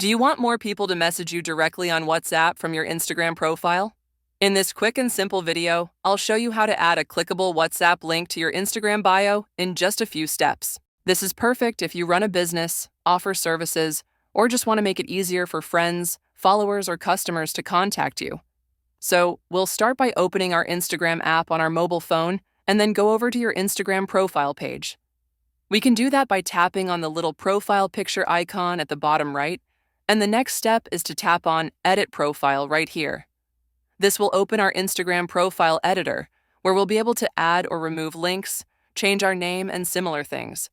Do you want more people to message you directly on WhatsApp from your Instagram profile? In this quick and simple video, I'll show you how to add a clickable WhatsApp link to your Instagram bio in just a few steps. This is perfect if you run a business, offer services, or just want to make it easier for friends, followers, or customers to contact you. So, we'll start by opening our Instagram app on our mobile phone and then go over to your Instagram profile page. We can do that by tapping on the little profile picture icon at the bottom right, and the next step is to tap on Edit Profile right here. This will open our Instagram profile editor, where we'll be able to add or remove links, change our name, and similar things.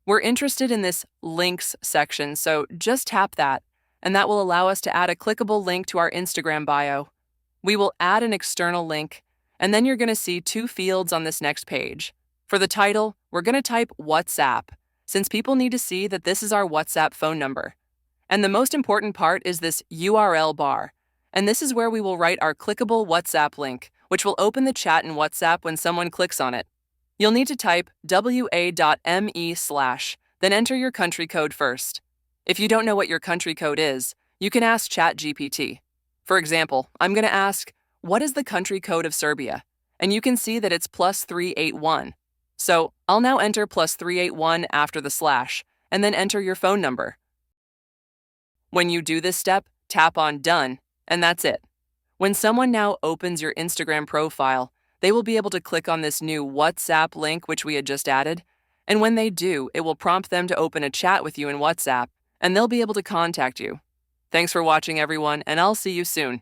We're interested in this Links section, so just tap that, and that will allow us to add a clickable link to our Instagram bio. We will add an external link, and then you're going to see two fields on this next page. For the title, we're going to type WhatsApp, since people need to see that this is our WhatsApp phone number. And the most important part is this URL bar, and this is where we will write our clickable WhatsApp link, which will open the chat in WhatsApp when someone clicks on it. You'll need to type wa.me/, then enter your country code first. If you don't know what your country code is, you can ask ChatGPT. For example, I'm going to ask, what is the country code of Serbia? And you can see that it's +381. So I'll now enter +381 after the slash, and then enter your phone number. When you do this step, tap on Done, and that's it. When someone now opens your Instagram profile, they will be able to click on this new WhatsApp link which we had just added, and when they do, it will prompt them to open a chat with you in WhatsApp, and they'll be able to contact you. Thanks for watching, everyone, and I'll see you soon.